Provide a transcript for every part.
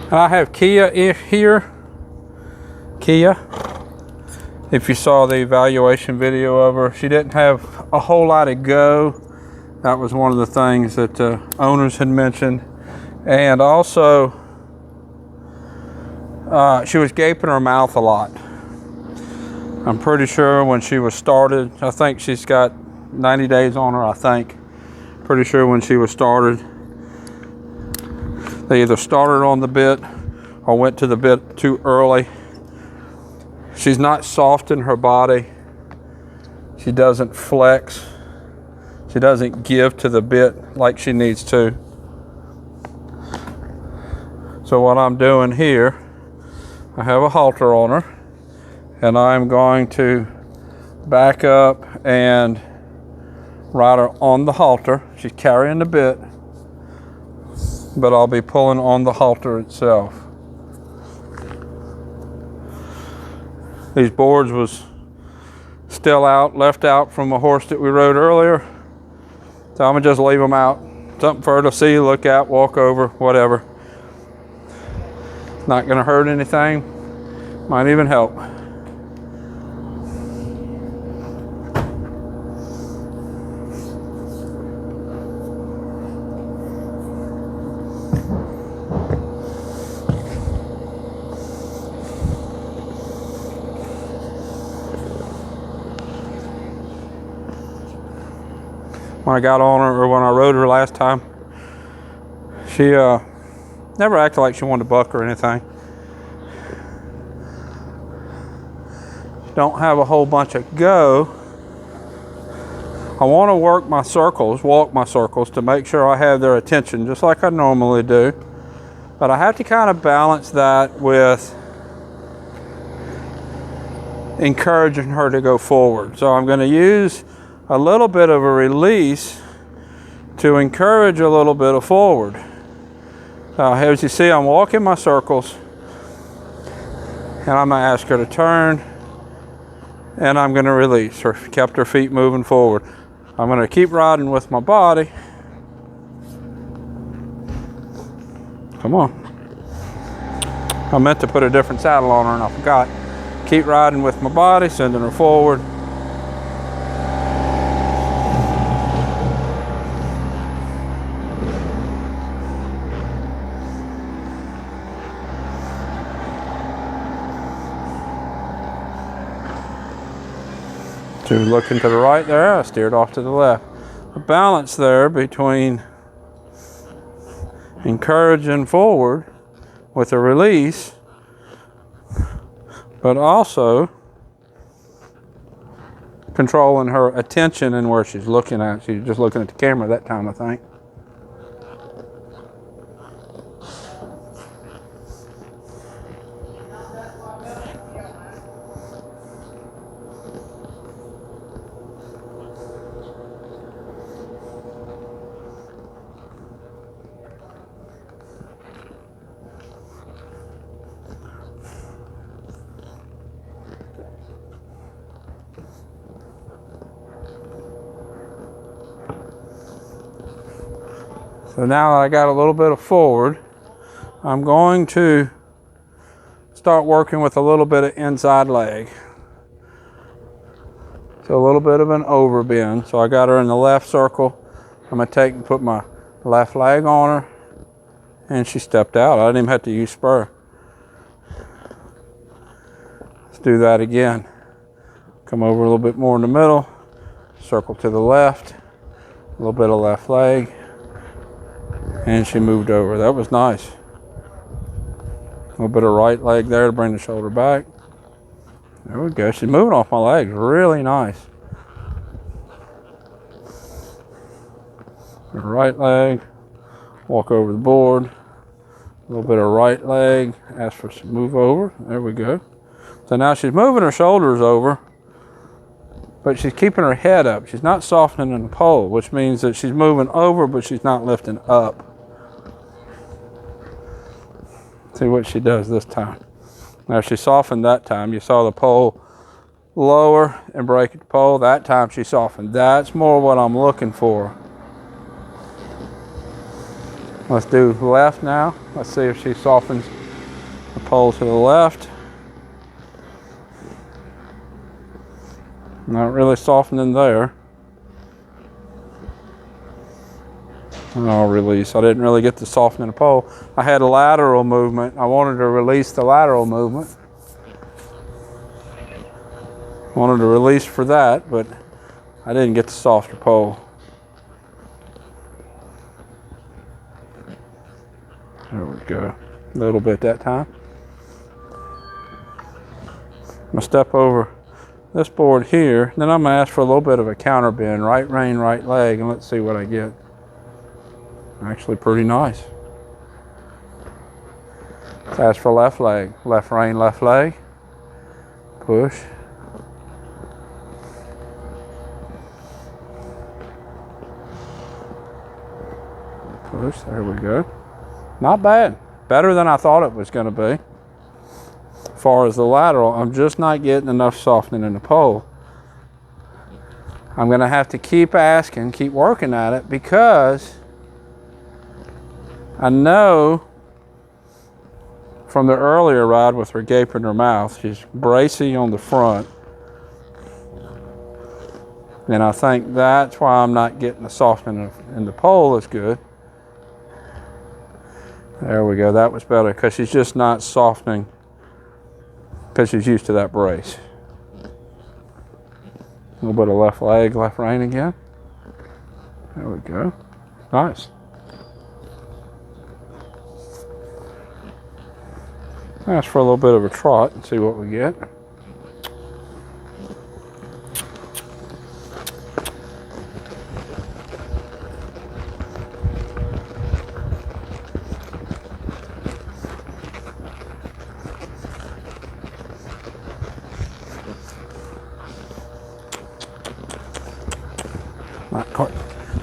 And I have Kia here. Kia. If you saw the evaluation video of her, she didn't have a whole lot of go. That was one of the things that owners had mentioned. And also, she was gaping her mouth a lot. I'm pretty sure when she was started, I think she's got 90 days on her, I think. Pretty sure when she was started, they either started on the bit or went to the bit too early. She's not soft in her body. She doesn't flex. She doesn't give to the bit like she needs to. So what I'm doing here, I have a halter on her, and I'm going to back up and ride her on the halter. She's carrying the bit, but I'll be pulling on the halter itself. These boards was still left out from a horse that we rode earlier. So I'm gonna just leave them out. Something for her to see, look at, walk over, whatever. Not gonna hurt anything. Might even help. When I got on her, or when I rode her last time, she never acted like she wanted to buck or anything. Don't have a whole bunch of go. I want to work my circles, walk my circles, to make sure I have their attention, just like I normally do. But I have to kind of balance that with encouraging her to go forward. So I'm going to use a little bit of a release to encourage a little bit of forward. As you see, I'm walking my circles, and I'm going to ask her to turn, and I'm going to release her. Kept her feet moving forward. I'm going to keep riding with my body. Come on. I meant to put a different saddle on her and I forgot. Keep riding with my body, sending her forward. So looking to the right there, I steered off to the left. A balance there between encouraging forward with a release, but also controlling her attention and where she's looking at. She's just looking at the camera that time, I think. So now that I got a little bit of forward, I'm going to start working with a little bit of inside leg. So a little bit of an overbend. So I got her in the left circle. I'm going to take and put my left leg on her, and she stepped out. I didn't even have to use spur. Let's do that again. Come over a little bit more in the middle, circle to the left, a little bit of left leg, and she moved over. That was nice. A little bit of right leg there to bring the shoulder back. There we go. She's moving off my legs. Really nice. Right leg, walk over the board. A little bit of right leg, ask for some move over. There we go. So now she's moving her shoulders over, but she's keeping her head up. She's not softening the pole, which means that she's moving over, but she's not lifting up. See what she does this time. Now she softened that time. You saw the pole lower and break the pole. That time she softened. That's more what I'm looking for. Let's do left now. Let's see if she softens the pole to the left. Not really softening there. And I'll release. I didn't really get to soften the pole. I had a lateral movement. I wanted to release the lateral movement. Wanted to release for that, but I didn't get the softer pole. There we go. A little bit that time. I'm gonna step over this board here. Then I'm gonna ask for a little bit of a counter bend. Right rein, right leg, and let's see what I get. Actually pretty nice. Let's ask for left leg. Left rein, left leg. Push. Push, there we go. Not bad. Better than I thought it was going to be. As far as the lateral, I'm just not getting enough softening in the pole. I'm going to have to keep asking, keep working at it, because I know from the earlier ride with her gape in her mouth, she's bracy on the front. And I think that's why I'm not getting the softening in the pole as good. There we go, that was better, because she's just not softening because she's used to that brace. A little bit of left leg, left rein again. There we go, nice. Ask for a little bit of a trot and see what we get.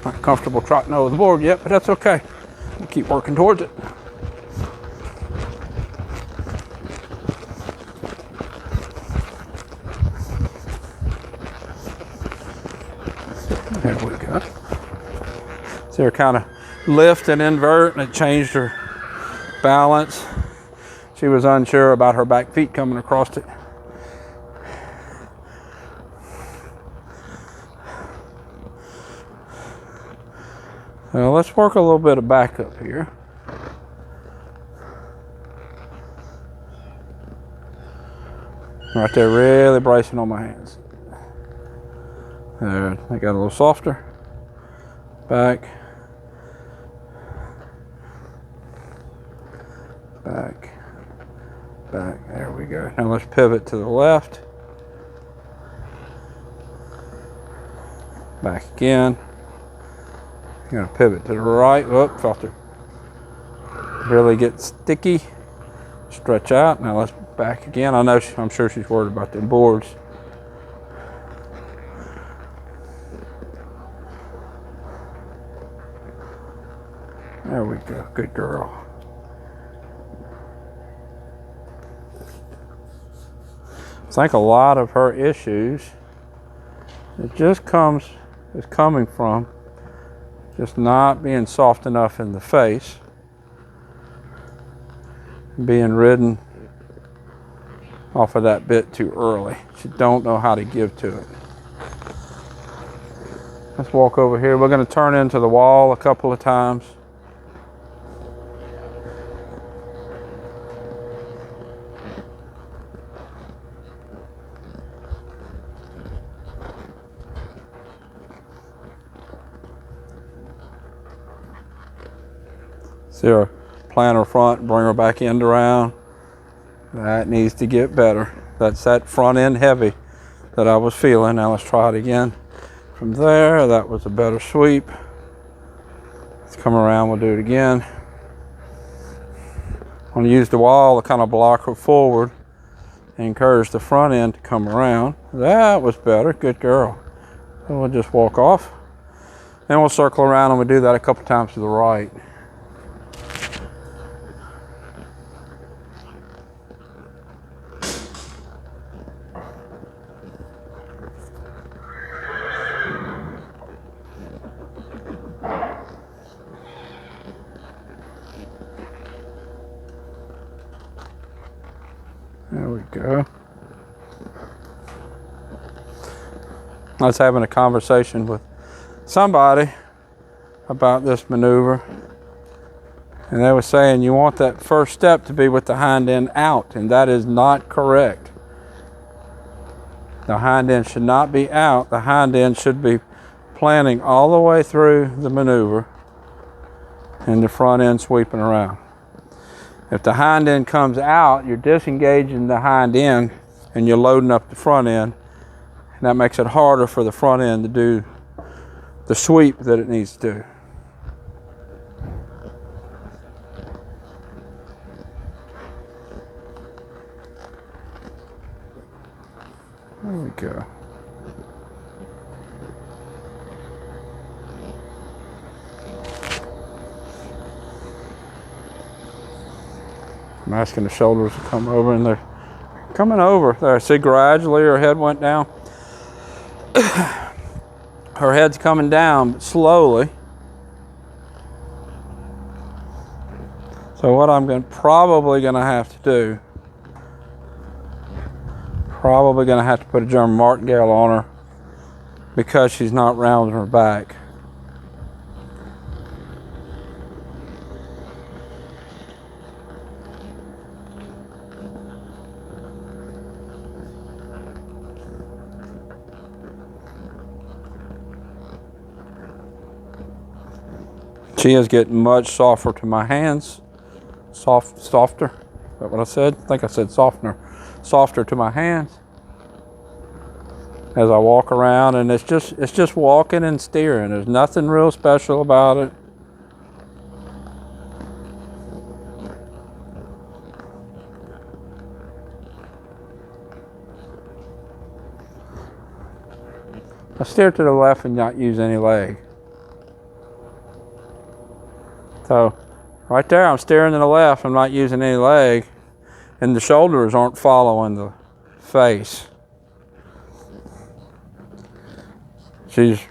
Not comfortable trotting over the board yet, but that's okay. We'll keep working towards it. There we go. See her kind of lift and invert, and it changed her balance. She was unsure about her back feet coming across it. Now let's work a little bit of backup here. Right there, really bracing on my hands. There, I got a little softer. Back. Back. Back. There we go. Now let's pivot to the left. Back again. Gonna pivot to the right. Whoop, felt it really get sticky. Stretch out. Now let's back again. I know I'm sure she's worried about them boards. There we go. Good girl. I think a lot of her issues is coming from just not being soft enough in the face, being ridden off of that bit too early. She don't know how to give to it. Let's walk over here. We're going to turn into the wall a couple of times. See her plant her front, bring her back end around. That needs to get better. That's that front end heavy that I was feeling. Now let's try it again. From there, that was a better sweep. Let's come around, we'll do it again. I'm gonna use the wall to kind of block her forward and encourage the front end to come around. That was better, good girl. So we'll just walk off. Then we'll circle around and we'll do that a couple times to the right. There we go. I was having a conversation with somebody about this maneuver, and they were saying you want that first step to be with the hind end out, and that is not correct. The hind end should not be out. The hind end should be planting all the way through the maneuver and the front end sweeping around. If the hind end comes out, you're disengaging the hind end and you're loading up the front end, and that makes it harder for the front end to do the sweep that it needs to do. There we go. I'm asking the shoulders to come over, and they're coming over. There, see, gradually her head went down. Her head's coming down, but slowly. So what I'm probably going to have to do, probably going to have to put a German martingale on her because she's not rounding her back. She is getting much softer to my hands. Softer. Is that what I said? I think I said softener. Softer to my hands as I walk around, and it's just walking and steering. There's nothing real special about it. I steer to the left and not use any leg. So right there, I'm steering to the left, I'm not using any leg, and the shoulders aren't following the face. She's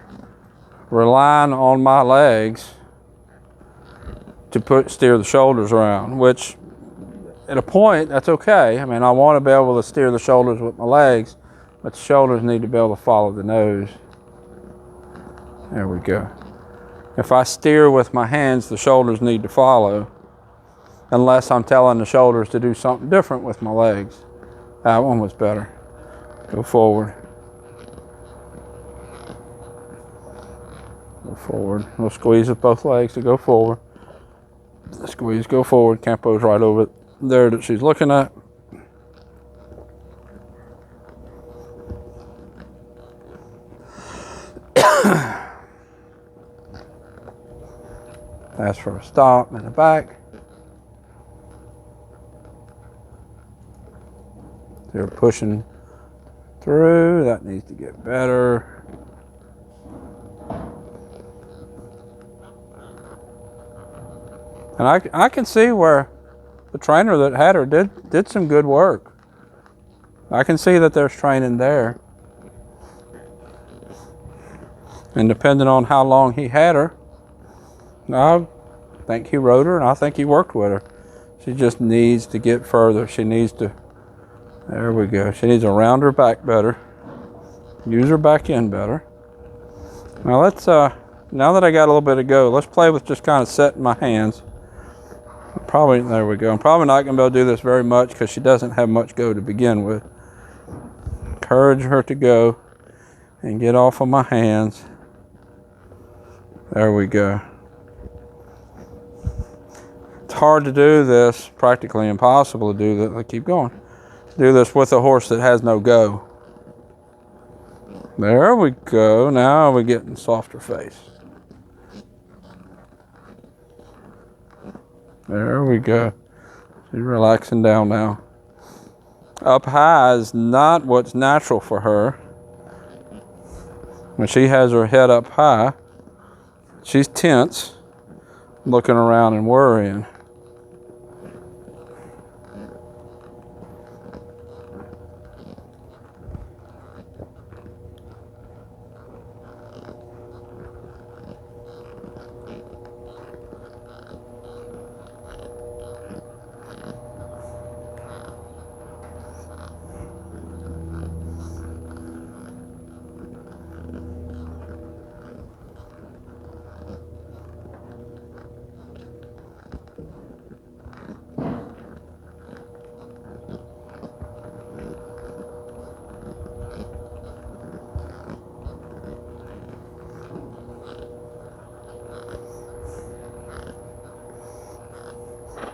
relying on my legs to steer the shoulders around, which at a point, that's okay. I mean, I want to be able to steer the shoulders with my legs, but the shoulders need to be able to follow the nose. There we go. If I steer with my hands, the shoulders need to follow, unless I'm telling the shoulders to do something different with my legs. That one was better. Go forward. Go forward. We'll squeeze with both legs to go forward. Squeeze, go forward. Campo's right over there that she's looking at. Ask for a stop in the back. They're pushing through. That needs to get better. And I can see where the trainer that had her did some good work. I can see that there's training there. And depending on how long he had her, I think he rode her and I think he worked with her. She just needs to get further. She needs to, there we go. She needs to round her back better. Use her back end better. Now let's, now that I got a little bit of go, let's play with just kind of setting my hands. Probably, there we go. I'm probably not going to be able to do this very much because she doesn't have much go to begin with. Encourage her to go and get off of my hands. There we go. It's hard to do this, practically impossible to do that. I keep going. Do this with a horse that has no go. There we go. Now we're getting softer face. There we go. She's relaxing down now. Up high is not what's natural for her. When she has her head up high, she's tense, looking around and worrying.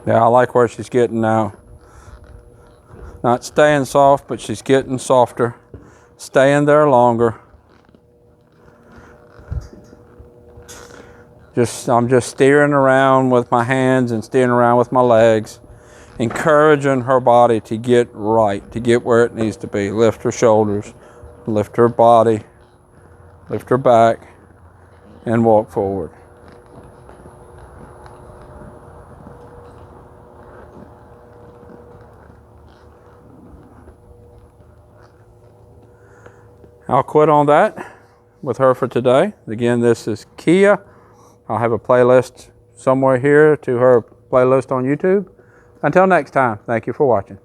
Yeah, I like where she's getting now. Not staying soft, but she's getting softer. Staying there longer. I'm just steering around with my hands and steering around with my legs, encouraging her body to get right, to get where it needs to be. Lift her shoulders, lift her body, lift her back, and walk forward. I'll quit on that with her for today. Again, this is Kia. I'll have a playlist somewhere here to her playlist on YouTube. Until next time, thank you for watching.